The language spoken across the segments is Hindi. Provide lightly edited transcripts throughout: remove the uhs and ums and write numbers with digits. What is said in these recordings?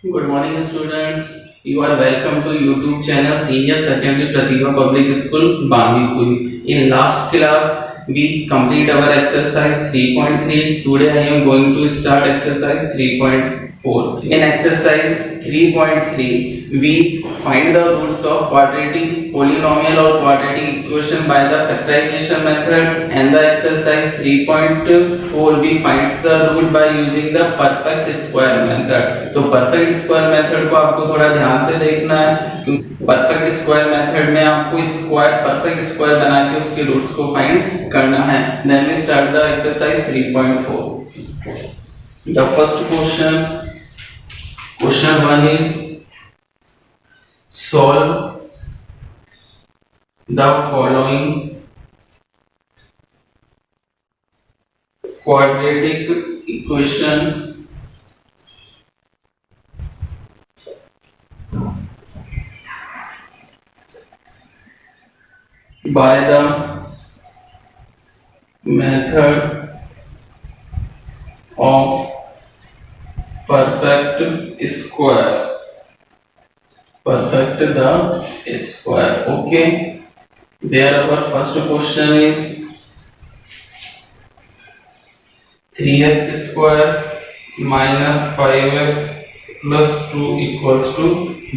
Good morning, students. You are welcome to YouTube channel Senior Secondary Pratibha Public School, Bangipur. In last class, we complete our exercise 3.3. Today, I am going to start exercise 3.4. In exercise 3.3, we find the roots of quadratic polynomial or quadratic equation by the factorization method, and the exercise 3.4 we finds the root by using the perfect square method. तो perfect square method को आपको थोड़ा ध्यान से देखना है, क्योंकि perfect square method में आपको स्क्वायर perfect square बना के उसके रूट्स को फाइंड करना है. Then we start the exercise 3.4. The first question 1 is solve the following quadratic equation by the method of perfect square. Perfect the square. Okay. There our first question is 3x square minus 5x plus 2 equals to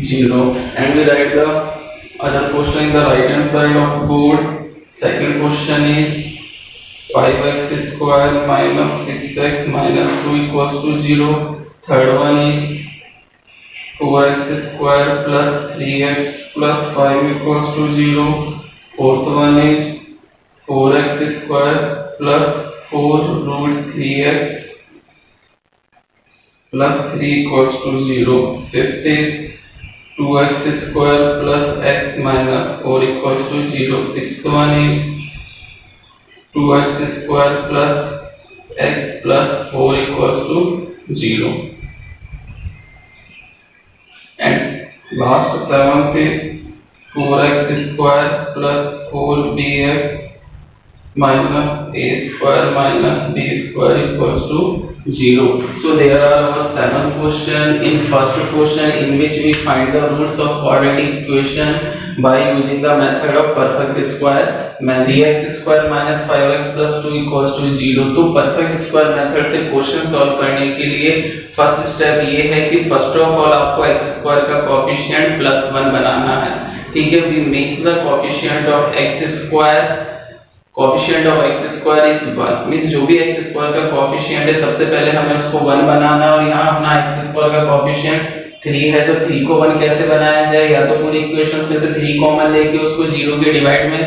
0, and we write the other question in the right hand side of board. Second question is 5x square minus 6x minus 2 equals to 0. Third one is 4x square plus 3x plus 5 equals to 0. Fourth one is 4x square plus 4 root 3x plus 3 equals to 0. Fifth is 2x square plus x minus 4 equals to 0. Sixth one is 2x square plus x plus 4 equals to 0. And last seventh is 4x square plus 4bx minus a square minus b square equals to 0. So there are our 7 questions. In first question, in which we find the roots of quadratic equation by using the method of perfect square. 3x square minus 5x plus 2 equals to 0. तो perfect square method से क्वेश्चन सॉल्व करने के लिए फर्स्ट स्टेप ये है कि फर्स्ट ऑफ ऑल आपको x स्क्वायर का कोएफिशिएंट +1 बनाना है. ठीक है, we makes the coefficient of x square. Coefficient of x square is 1. Means जो भी x स्क्वायर का कोएफिशिएंट है सबसे पहले हमें उसको 1 बनाना है, और यहाँ अपना x स्क्वायर का कोएफिशिएंट 3 है, तो 3 को 1 कैसे बनाया जाए? या तो पूरी इक्वेशंस में से 3 कॉमन लेके उसको 0 के डिवाइड में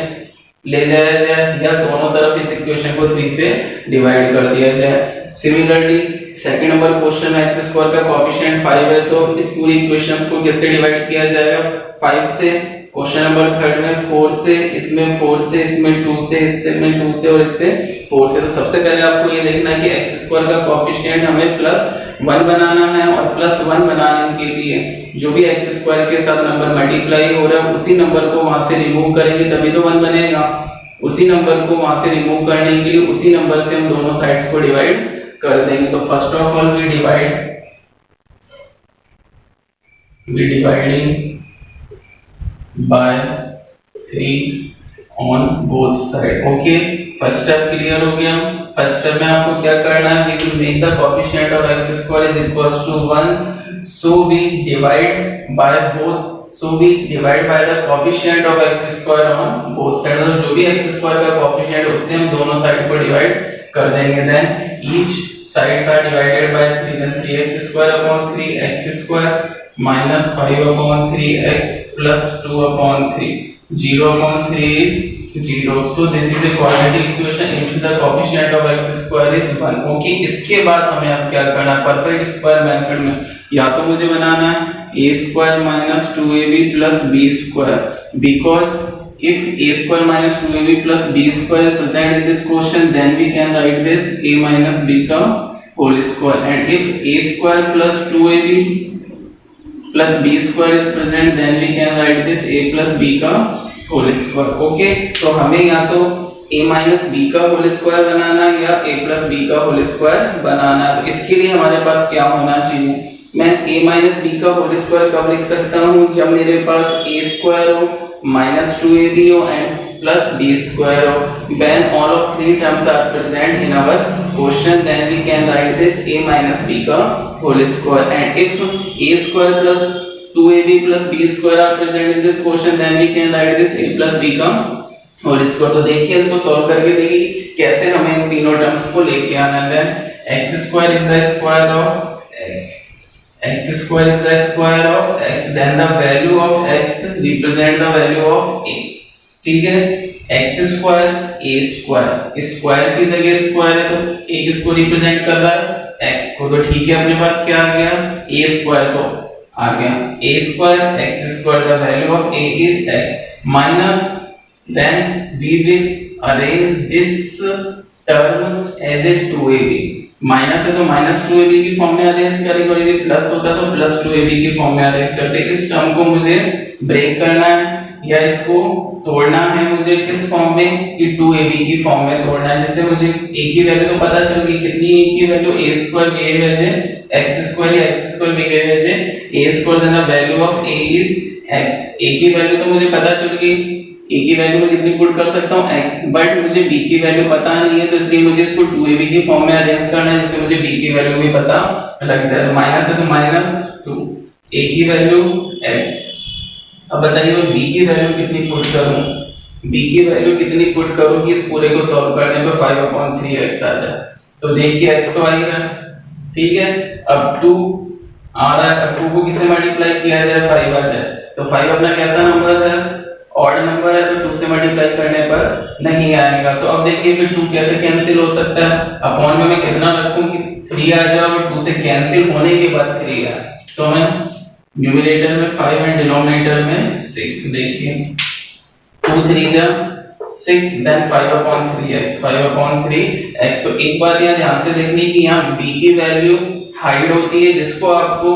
ले जाया जाए, या दोनों तरफ इस इक्वेशन को 3 से डिवाइड कर दिया जाए. सिमिलरली सेकंड नंबर क्वेश्चन में x स्क्वायर का कोएफिशिएंट 5 है, तो इस पूरी इक्वेशंस को किससे डिवाइड किया जाएगा? 5 से. क्वेश्चन नंबर थर्ड में 4 से, इसमें 4 से, इसमें 2 से, इसमें 2 से और इससे 4 से. तो सबसे पहले आपको ये देखना है कि x स्क्वायर का कोएफिशिएंट हमें +1 बनाना है, और +1 बनाने के लिए जो भी x स्क्वायर के साथ नंबर मल्टीप्लाई हो रहा है उसी नंबर को वहां से रिमूव करेंगे तभी तो 1 बनेगा. उसी नंबर को वहां से रिमूव करने के लिए उसी नंबर से हम दोनों साइड्स को डिवाइड कर देंगे. तो first of all we dividing by 3 on both side. Okay, first step clear हो गया. फर्स्ट स्टेप में आपको क्या करना है? we will make the coefficient of x square is equals to 1, so we divide by the coefficient of x square on both sides. मतलब जो भी x square का coefficient है उससे हम दोनों साइड को डिवाइड कर देंगे. then each sides are divided by 3, then 3x square upon 3x square minus 5 upon 3x plus 2 upon 3. 0 upon 3 is 0. So this is a quadratic equation in which the coefficient of x square is 1. Okay, इसके बाद हमें अब क्या करना है? परफेक्ट स्क्वायर मेथड में या तो मुझे बनाना है a square minus 2ab plus b square, because if a square minus 2ab plus b square is present in this question, then we can write this a minus b का whole square, and if a square plus 2ab plus b square is present, then we can write this a plus b का whole square. ओके, तो हमें या तो a माइनस बी का होल स्क्वायर बनाना या a प्लस बी का होल स्क्वायर बनाना। तो इसके लिए हमारे पास क्या होना चाहिए, मैं a माइनस बी का होल स्क्वायर कब लिख सकता हूँ, जब मेरे पास a स्क्वायर हो माइनस 2ab हो एंड प्लस b स्क्वायर हो। when all of three terms are present in our question then we can write this a minus b का whole square, and if a square plus 2ab plus b square are present in this question then we can write this a plus b का whole square। तो देखिए इसको सॉल्व करके देखिए कैसे हमें इन तीनों टर्म्स को लेके आना है। x square is the square of x square is the square of x, then the value of x represent the value of a, ठीक है। x square a square, square की जगह स्क्वायर है तो a किसको रिप्रेजेंट कर रहा है, x को, तो ठीक है अपने पास क्या आ गया, a स्क्वायर तो आ गया a square x square, the value of a is x minus, then we will arrange this term as a 2ab, minus है तो माइनस 2ab की फॉर्म में अरेंज करेंगे, और यदि प्लस होता तो प्लस 2ab की फॉर्म में अरेंज करते। इस टर्म को मुझे ब्रेक करना है या इसको तोड़ना है मुझे किस फॉर्म में, कि 2ab की फॉर्म में तोड़ना है, जिससे मुझे a की वैल्यू तो पता चल गई कितनी, a की value a square behave as x square या x square behave as a square, then the value of a is x, a की वैल्यू तो मुझे पता चल गई, a की वैल्यू में कितनी पुट कर सकता हूं x, बट मुझे b की वैल्यू पता नहीं है तो इसलिए मुझे इसको 2ab की फॉर्म में अरेंज करना है जिससे मुझे b की वैल्यू भी पता लग जाए। माइनस है तो माइनस 2, a की वैल्यू x। अब बताइए मैं b की वैल्यू कितनी पुट करूं, b की वैल्यू कितनी पुट करूं कि इस पूरे को सॉल्व करने पे 5/3x आ जाए। तो देखिए x तो आ ही रहा है, ठीक है, अब 2 आ रहा है, अब 2 को किससे मल्टीप्लाई किया जाए, 5 आ जाए, तो 5 अपना कैसा नंबर है, ऑड नंबर है, तो 2 से मल्टीप्लाई करने पर नहीं आएगा। तो अब देखिए फिर 2 कैसे कैंसिल हो सकता है, अपॉन में मैं कितना रखूं कि 3 आ जाए और 2 से कैंसिल होने के बाद 3 आए, तो मैं न्यूमरेटर में 5 एंड डिनोमिनेटर में 6, देखिए 2 3 जा 6 देन 5/3x, तो एक बात यहाँ ध्यान से देखनी कि यहाँ b की वैल्यू हाइड होती है, जिसको आपको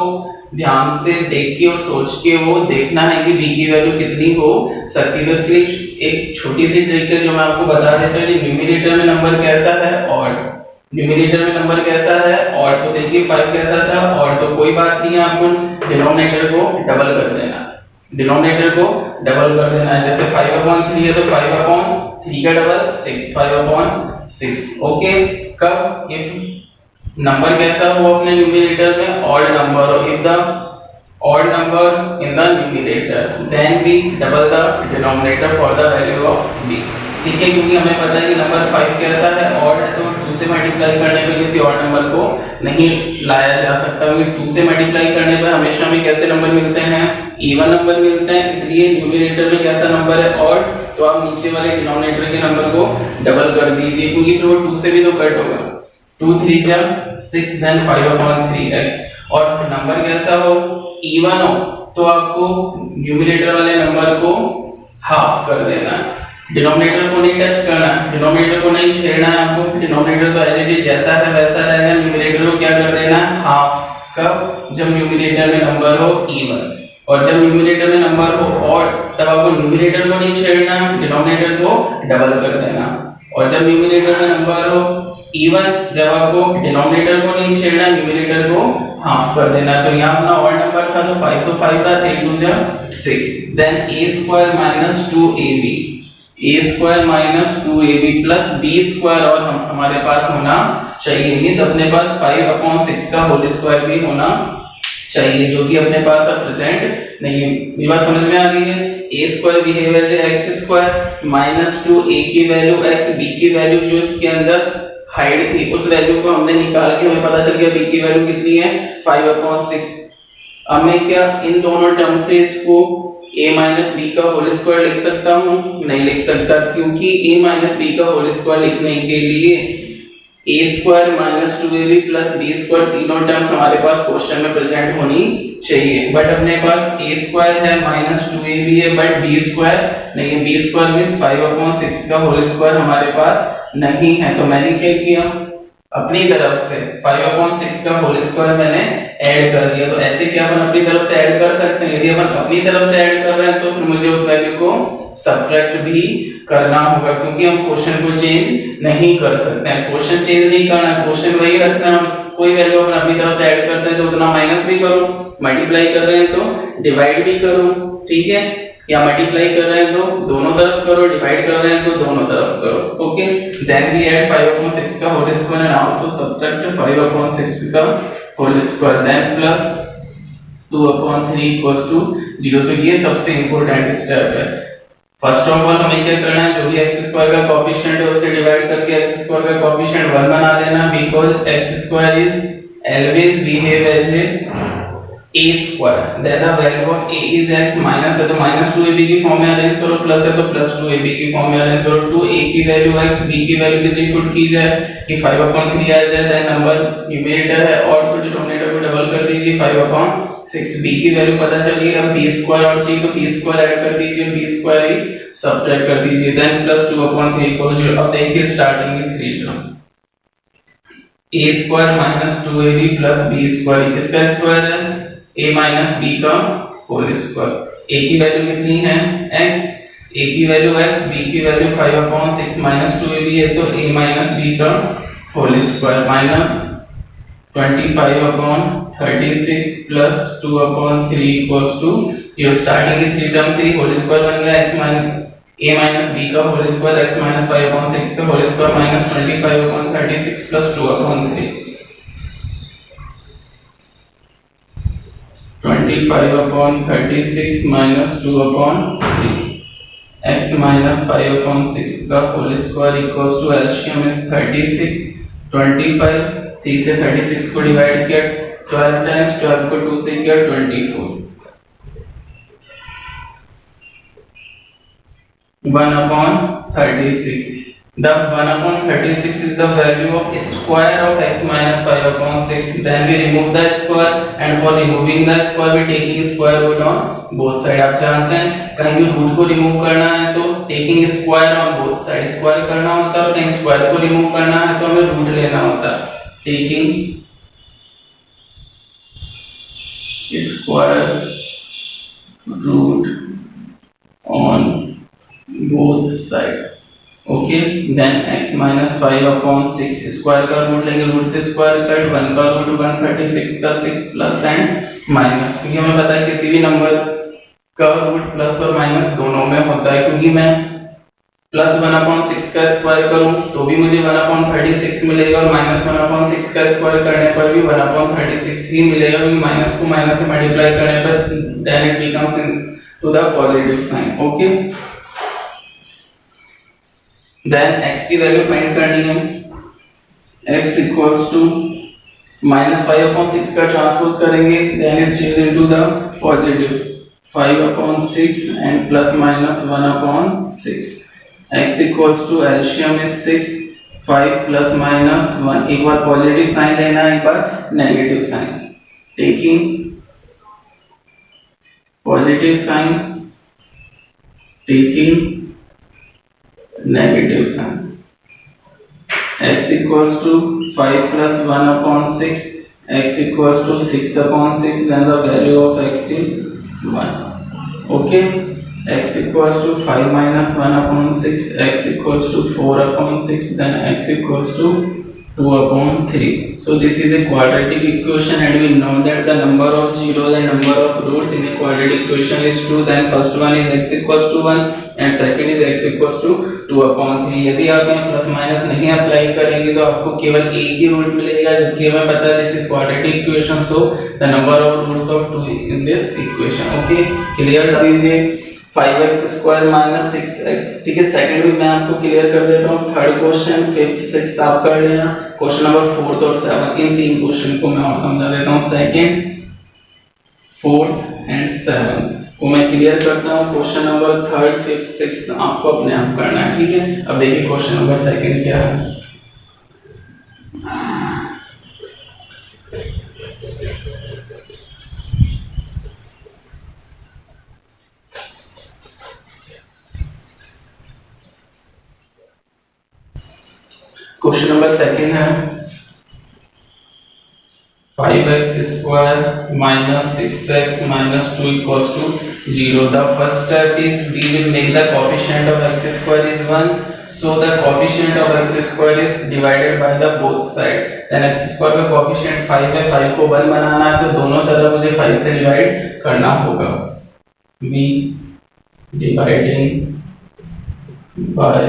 ध्यान से देख के और सोच के वो देखना है कि b की वैल्यू कितनी हो सकती है। इसके लिए एक छोटी सी ट्रिक है जो मैं आपको बता देता हूँ। न्यूमरेटर में नंबर कैसा है, ऑड, न्यूमरेटर में नंबर कैसा है, ऑड, तो देखिए 5 कैसा था, ऑड, तो कोई बात नहीं है, आपको डिनोमिनेटर को डबल कर देना, डिनोमिनेटर को डबल कर देना है, जैसे 5/3 है तो 5/3 का डबल 6, 5/6, ओके। कब, इफ नंबर कैसा हो अपने न्यूमरेटर में, ऑड नंबर हो, if the odd number in the numerator then we double the denominator for the value of b, ठीक है, क्योंकि हमें पता है कि नंबर 5 कैसा है, ऑड है, तो 2 से मल्टीप्लाई करने पे किसी और नंबर को नहीं लाया जा सकता, क्योंकि 2 से मल्टीप्लाई करने पे हमेशा हमें कैसे नंबर मिलते हैं, इवन नंबर मिलते हैं, इसलिए न्यूमरेटर में कैसा नंबर है, ऑड, तो आप नीचे वाले डिनोमिनेटर के नंबर को डबल कर दीजिए, क्योंकि फिर वो 2 से भी तो कट होगा, 2 3 जा 6 देन 5/3x, और नंबर कैसा हो, इवन हो, तो आपको न्यूमरेटर वाले नंबर को हाफ कर देना है, डिनोमिनेटर को नहीं टच करना, डिनोमिनेटर को नहीं छेड़ना है आपको, डिनोमिनेटर तो एज इट इज जैसा है वैसा रहेगा, न्यूमरेटर को क्या कर देना, हाफ, कब, जब न्यूमरेटर में नंबर हो इवन, और जब न्यूमरेटर में नंबर हो ऑड तब आपको न्यूमरेटर को नहीं छेड़ना, डिनोमिनेटर को डबल कर देना, और जब न्यूमरेटर में नंबर हो इवन, जब आपको डिनोमिनेटर को नहीं छेड़ना, न्यूमरेटर को हाफ कर देना। तो यहाँ अपना ऑड नंबर था तो 5 तो 5 रहा, 3 2 जा 6, then a square minus 2ab, a square minus 2ab plus b square, और हमारे पास होना चाहिए, मींस अपने पास 5/6 का होल स्क्वायर भी होना चाहिए, जो कि अपने पास अब प्रेजेंट नहीं है। ये बात समझ में आ रही है, a square behave as x square minus 2a की वैल्यू x, b की वैल्यू जो इसके अंदर हाइड थी उस वैल्यू को हमने निकाल के हमें पता चल गया b की वैल्यू कितनी है, 5/6। अब मैं क्या इन दोनों टर्म से इसको a माइनस बी का होल स्क्वायर लिख सकता हूँ, नहीं लिख सकता, क्योंकि a माइनस बी का होल स्क्वायर लिखने के लिए a square minus 2ab plus b square तीनों टर्म्स हमारे पास क्वेश्चन में प्रेजेंट होनी चाहिए, बट अपने पास a स्क्वायर है माइनस 2ab है बट b स्क्वायर नहीं है, b स्क्वायर मींस 5/6 का होल स्क्वायर हमारे पास नहीं है। तो मैंने क्या किया, अपनी तरफ से 5/6 का होल स्क्वायर मैंने ऐड कर दिया। तो ऐसे क्या अपन अपनी तरफ से ऐड कर सकते हैं? यदि अपन अपनी तरफ से ऐड कर रहे हैं तो फिर मुझे उस वैल्यू को सब्ट्रैक्ट भी करना होगा, क्योंकि हम क्वेश्चन को चेंज नहीं कर सकते हैं। क्वेश्चन चेंज नहीं करना है, क्वेश्चन वही रखना है। कोई वैल्यू अपन अपनी तरफ से ऐड करते हैं तो उतना माइनस भी करो, मल्टीप्लाई कर रहे हैं तो डिवाइड भी करो, ठीक है? या मल्टीप्लाई कर रहे हैं तो दोनों तरफ करो, डिवाइड कर रहे हैं तो दोनों तरफ करो। ओके, देन वी ऐड 5/6 का whole square and also subtract 5/6 का whole square, then plus 2/3 equals to 0। तो ये सबसे इंपॉर्टेंट स्टेप है। फर्स्ट ऑफ ऑल हमें क्या करना है, जो भी x स्क्वायर का कोएफिशिएंट है उससे डिवाइड करके x स्क्वायर का कोएफिशिएंट 1 बना देना, because x square is always behave as a square, then the value of a is x, minus है तो -2ab की फॉर्म में अरेंज करो, प्लस है तो +2ab की फॉर्म में अरेंज करो। 2a की वैल्यू x, b की वैल्यू कितनी पुट की जाए कि 5/3 आ जाए, देन नंबर न्यूमरेटर है और तो डिनोमिनेटर को डबल कर दीजिए 5/6। b की वैल्यू पता चली है, अब b स्क्वायर और चाहिए तो b स्क्वायर ऐड कर दीजिए, b स्क्वायर ही सब्ट्रैक्ट कर दीजिए, देन प्लस 2/3 इक्वल्स 0। अब देखिए स्टार्टिंग में 3 term, a square minus 2ab plus b square, किसका स्क्वायर है? a माइनस b का होल स्क्वायर। a की वैल्यू कितनी है? x, a की वैल्यू x, b की वैल्यू 5/6 माइनस 2ab है तो a माइनस b का whole square, minus 25/36 plus 2/3 equals to 0। Starting के 3 टर्म से ही होल स्क्वायर बन गया, x minus a minus b का होल स्क्वायर, x माइनस 5/6 का whole square, minus 25/36 plus 2/3, 25/36 minus 2/3, x minus 5/6 का whole square equals to LCM is 36, 25, 3 से 36 को डिवाइड किया 12 टाइम्स, 12 को 2 से किया 24, 1/36। The 1/36 is the value of square of x minus 5/6. Then we remove the square, and for removing the square we taking square root on both side। आप जानते हैं कहीं भी रूट को रिमूव करना है तो taking square on both side square करना होता है, और कहीं स्क्वायर को रिमूव करना है तो हमें रूट लेना होता है, taking square root on both side. Okay, then x minus 5/6 square का रूट लेंगे, रूट से स्क्वायर कट, 1 का रूट 136 का 6 प्लस एंड माइनस, क्योंकि हमें पता है किसी भी नंबर का रूट प्लस और माइनस दोनों में होता है। क्योंकि मैं प्लस 1/6 का स्क्वायर करूं तो भी मुझे 1/36 मिलेगा, और माइनस 1/6 का स्क्वायर करने पर भी 1/36 ही मिलेगा, क्योंकि माइनस को माइनस से मल्टीप्लाई करने पर then it becomes into the positive sign. Okay, then x की वैल्यू फाइंड करनी है, x इक्वल्स टू माइनस 5/6 का ट्रांसपोज करेंगे, then it change into the positive 5/6 and plus minus 1/6। x equals to LCM is 6, 5 plus minus 1, एक बार पॉजिटिव साइन लेना है, एक बार negative sign, taking positive sign, taking negative sign, x equals to 5 plus 1/6, x equals to 6/6, then the value of x is 1. Okay, x equals to 5 minus 1/6, x equals to 4/6, then x equals to 2/3. So this is a quadratic equation, and we know that the number of zeros and number of roots in a quadratic equation is 2. Then first one is x equals to 1 and second is x equals to 2/3। यदि आप यहाँ प्लस माइनस नहीं अप्लाई करेंगे तो आपको केवल एक ही रूट मिलेगा, जबकि हमें पता है this is quadratic equation, so the number of roots of 2 in this equation. Okay, clear कर दीजिए। 5x स्क्वायर माइनस 6x, ठीक है, सेकंड भी मैं आपको क्लियर कर देता हूँ। थर्ड क्वेश्चन, फिफ्थ, सिक्स्थ आप कर लेना। क्वेश्चन नंबर 4 और 7, इन तीन क्वेश्चन को मैं और समझा देता हूँ। सेकंड, फोर्थ एंड 7 को मैं क्लियर करता हूँ। Question number third, fifth, sixth आपको अपने आप करना है, ठीक है। अब देखिए क्वेश्चन नंबर सेकंड क्या है। क्वेश्चन नंबर सेकंड है 5x square minus 6x minus 2 equals to 0. The first step is we will make the coefficient of x square is 1. So the coefficient of x square is divided by the both side. Then x square का coefficient 5 है, 5 को 1 बनाना है तो दोनों तरफ मुझे 5 से डिवाइड करना होगा. b dividing by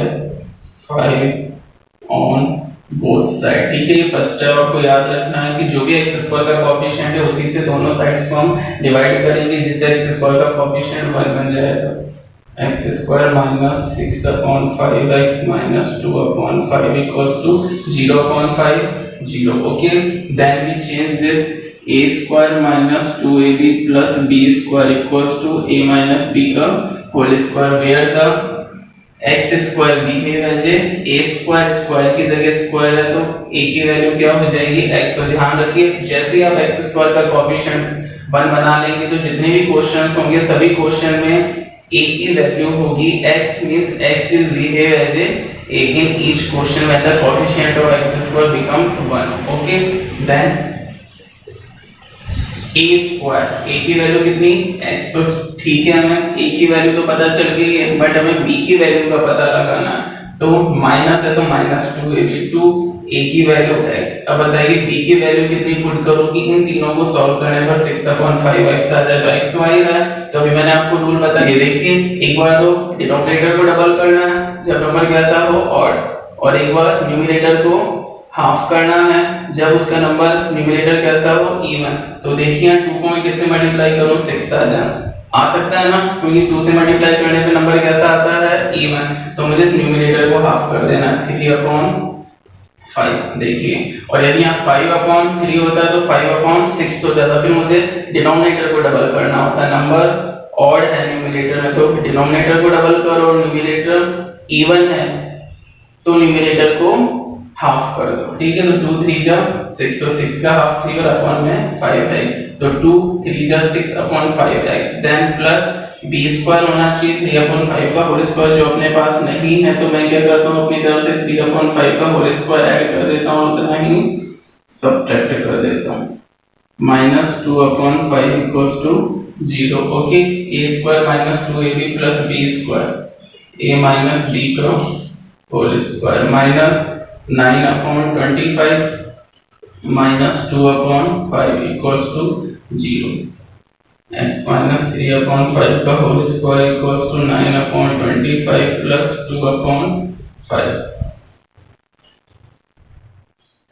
5 on both side. ठीक है, ये फर्स्ट स्टेप आपको याद रखना है कि जो भी एक्स स्क्वायर का कोएफिशिएंट है उसी से दोनों साइड्स को हम डिवाइड करेंगे जिससे एक्स स्क्वायर का कोएफिशिएंट 1 बन जाएगा. X square minus 6/5x minus 2/5 equals to 0/5 0. Okay, then we change this a square minus 2ab plus b square equals to a minus b का whole square where the x square behave as a square. Square की जगह स्क्वायर है तो a की वैल्यू क्या हो जाएगी x. तो ध्यान रखिए जैसे ही आप एक्स स्क्वायर का कोएफिशिएंट 1 बना लेंगे तो जितने भी क्वेश्चंस होंगे सभी क्वेश्चन में a की वैल्यू होगी x means x is behave as a in each question when the coefficient of x square becomes 1. Okay, then a square, a की वैल्यू कितनी x. तो ठीक है, हमें a की वैल्यू तो पता चल गई है बट हमें b की वैल्यू का पता लगाना है. तो माइनस है तो माइनस 2ab 2 a की वैल्यू x. अब बताइए b की वैल्यू कितनी पुट करूं कि इन तीनों को सॉल्व करने पर 6/5x आ जाए. तो x तो आ ही रहा है. तो अभी मैंने आपको रूल बताया, ये देखिए एक बार तो डिनोमिनेटर को डबल करना है जब नंबर कैसा हो ऑड, और एक बार न्यूमरेटर को हाफ करना है जब उसका नंबर न्यूमरेटर कैसा हो इवन. तो देखिए 2 को मैं किससे मल्टीप्लाई करूं 6 आ सकता है ना, क्योंकि 2 से मल्टीप्लाई करने पे नंबर कैसा आता है इवन. तो मुझे इस न्यूमरेटर को हाफ कर देना है 3/5. देखिए, और यदि यहाँ 5/3 होता है तो 5/6 हो जाता. फिर मुझे डिनोमिनेटर को डबल करना होता है. नंबर ऑड है न्यूमरेटर में तो डिनोमिनेटर को डबल करो, और न्यूमरेटर इवन है तो न्यूमरेटर को हाफ कर दो. ठीक है, तो 2 3 जा 6, तो 6 का हाफ 3 और अपॉन में 5 है. तो 2 3 जा 6/5x. Then plus b square होना चाहिए 3/5 का होल स्क्वायर जो अपने पास नहीं है. तो मैं क्या करता हूँ अपनी तरफ से 3/5 का होल स्क्वायर ऐड कर देता हूँ, उतना ही सब्ट्रैक्ट कर देता हूँ. Minus 2/5 equals to 0. Okay, a square minus 2ab plus b square a minus b का whole square minus 9/25 minus 2/5 equals to 0. x minus 3/5 का whole square equals to 9/25 plus 2/5.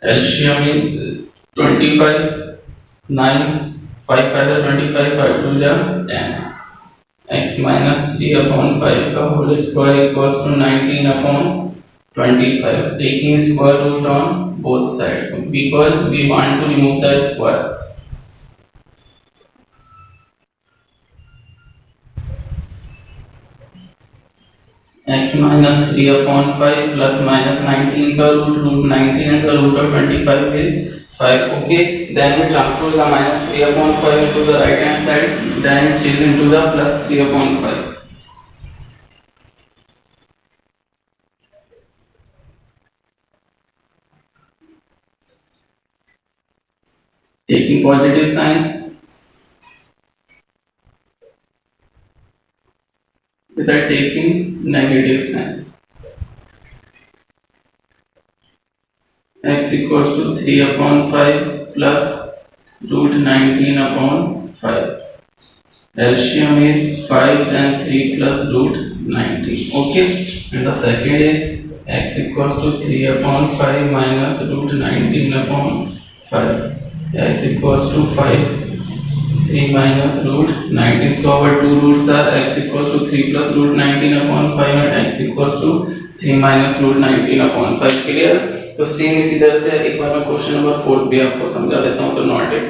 LCM is 25, 9, 5 5 25, 5 2 10. x minus 3/5 का whole square equals to 19/25. Taking square root on both sides because we want to remove the square. x minus 3/5 plus minus 19 का root 19 and the root of 25 is 5. Okay, then we transpose the minus 3/5 into the right hand side, then change into the plus 3/5. Taking positive sign without taking negative sign. X equals to 3/5 plus root 19/5. LCM is 5 and 3 plus root 19. Okay, and the second is x equals to 3/5 minus root 19/5. x equals to 5, 3 minus root 19. So our two roots are x equals to 3 plus root 19/5 and x equals to 3 minus root 19/5. Clear? तो सेम इसी तरह से एक बार मैं क्वेश्चन नंबर 4 भी आपको समझा देता हूँ. तो नॉट इट.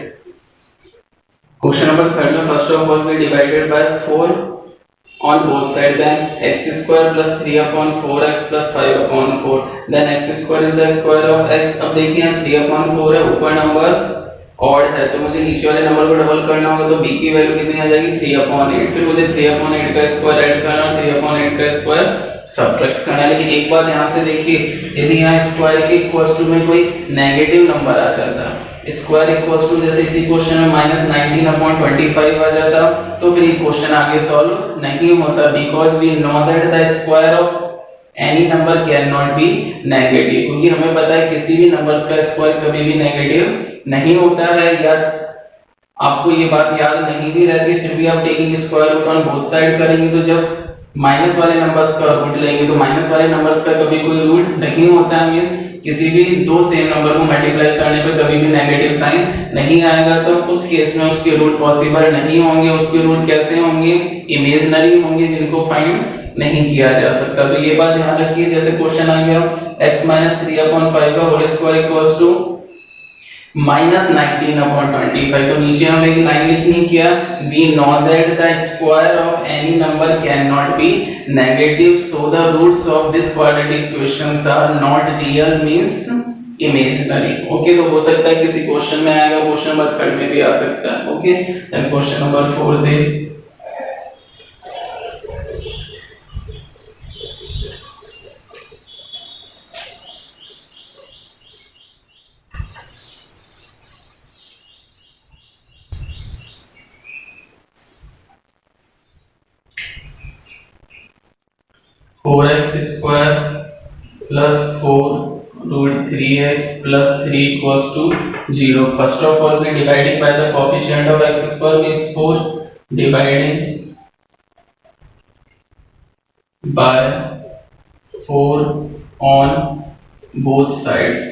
क्वेश्चन नंबर 3 में first of all we divided by 4 on both sides, then x square plus 3/4x plus 5/4. then x square is the square of x. अब देखिए 3/4 है, ऊपर नंबर ऑड है तो मुझे नीचे वाले नंबर को डबल करना होगा. तो b की वैल्यू कितनी आ जाएगी 3/8. फिर मुझे 3/8 का स्क्वायर ऐड करना और 3/8 का स्क्वायर सब्ट्रैक्ट करना. लेकिन एक बात ध्यान से देखिए, यदि यहाँ स्क्वायर के इक्वल्स टू में कोई नेगेटिव नंबर आ जाता स्क्वायर इक्वल्स टू, जैसे इसी क्वेश्चन में -19/25 आ जाता, तो फिर ये क्वेश्चन आगे सॉल्व नहीं होता, because we know that the square of any number can not be negative, क्योंकि हमें पता है किसी भी नंबर्स का स्क्वायर कभी भी नेगेटिव नहीं होता है। यार आपको ये बात याद नहीं भी रहती, फिर भी आप taking square root on both side करेंगे, तो जब माइनस वाले नंबर्स का रूट लेंगे तो माइनस वाले नंबर्स का कभी कोई रूट नहीं होता है, मींस किसी भी दो सेम नंबर को मल्टीप्लाई करने पे कभी भी नेगेटिव साइन नहीं आएगा, तो उस केस में उसके रूट पॉसिबल नहीं होंगे। उसके रूट कैसे होंगे? इमेजिनरी होंगे, जिनको फाइंड नहीं किया जा सकता। तो ये बात ध्यान रखिए। जैसे क्वेश्चन आ गया x - 3/5 का होल स्क्वायर इक्वल्स टू -19/25, तो नीचे हमें एक लाइन लिखनी क्या, we know that the square of any number can not be negative, so the roots of this quadratic equations are not real, means imaginary. Okay, तो हो सकता है किसी क्वेश्चन में आएगा, क्वेश्चन नंबर 3 में भी आ सकता है। Okay, then question number 4 they. 4x square plus 4 root 3x plus 3 equals to 0. First of all, we are dividing by the coefficient of x square, means 4 dividing by 4 on both sides.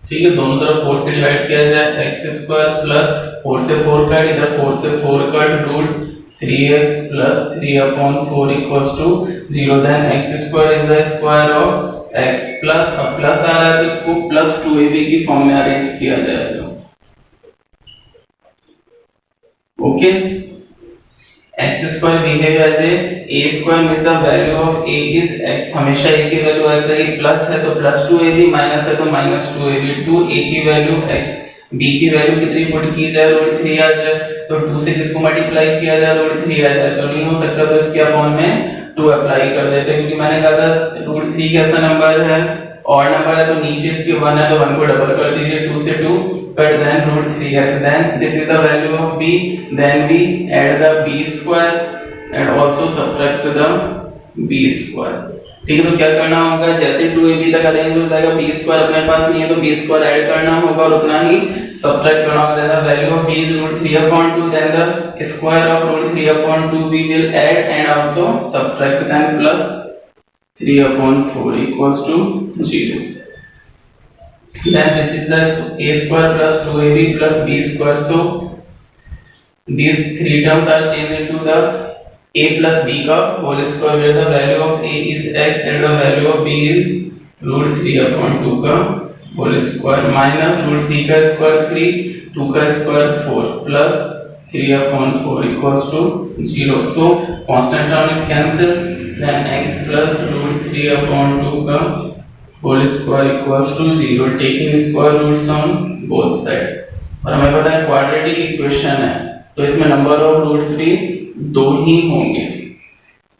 ठीक है, दोनों तरफ 4 से डिवाइड किया जाए, x स्क्वायर प्लस 4 से 4 कट, इधर 4 से 4 cut, root 3x plus 3/4 equals to 0. Then x square is the square of x plus, अब प्लस आ रहा है तो इसको प्लस 2ab की फॉर्म में अरेंज किया जाएगा। Okay, x square behave as a square means the value of a is x, हमेशा a की वैल्यू x है, प्लस है तो प्लस 2ab, माइनस है तो माइनस 2ab, 2a की वैल्यू x, b की वैल्यू कितनी पुट की जाए, रूट 3 आ जाए, तो 2 से जिसको मल्टीप्लाई किया जाए रूट 3 आ जाए, तो नहीं हो सकता, तो इसके अपॉन में 2 अप्लाई कर देते हैं, क्योंकि मैंने कहा था रूट 3 कैसा नंबर है, ऑड नंबर है, तो नीचे इसके 1 है तो 1 को डबल कर दीजिए, 2 से 2 cut, then root 3x, then this is the value of b, then we add the b square and also subtract the b square. ठीक है, तो क्या करना होगा, जैसे 2ab तक अरेंज हो जाएगा, b स्क्वायर अपने पास नहीं है तो b स्क्वायर ऐड करना होगा और उतना ही सब्ट्रैक्ट करना होगा, then the value of b is root 3/2, then the square of root 3/2 we will add and also subtract, then plus 3/4 equals to 0. Then this is the a square plus 2ab plus b square, so these three terms are changed into the a plus b का whole square, where the value of a is x and the value of b is root 3/2 का whole square, minus root 3 का square 3, 2 का square 4 plus 3/4 equals to 0. So constant term is cancelled, then x plus root 3/2 का whole square equals to 0, taking square roots on both sides. और हमें पता है क्वाड्रेटिक इक्वेशन है तो इसमें नंबर ऑफ रूट्स भी 2 ही होंगे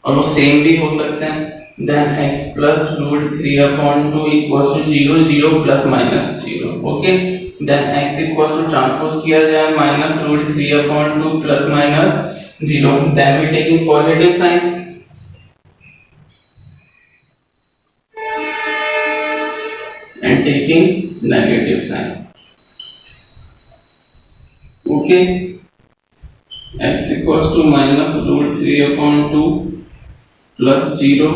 और वो सेम भी हो सकते हैं, then x plus root 3/2 equals to 0, 0 plus minus 0. okay, then x equals to transpose किया जाए minus root 3/2 plus minus 0, then we taking positive sign and taking negative sign. okay, x equals to minus root 3/2 plus 0,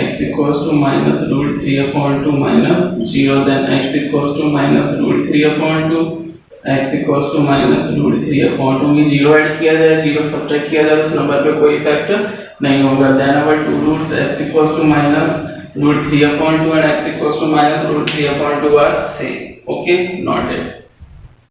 x equals to minus root 3/2 minus 0, then x equals to minus root 3/2, x equals to minus root 3/2 में 0 ऐड किया जाए, 0 सब्ट्रैक्ट किया जाए, उस नंबर पे कोई इफेक्ट नहीं होगा, then our two roots x equals to minus root 3/2 and x equals to minus root 3/2 are same. okay, noted.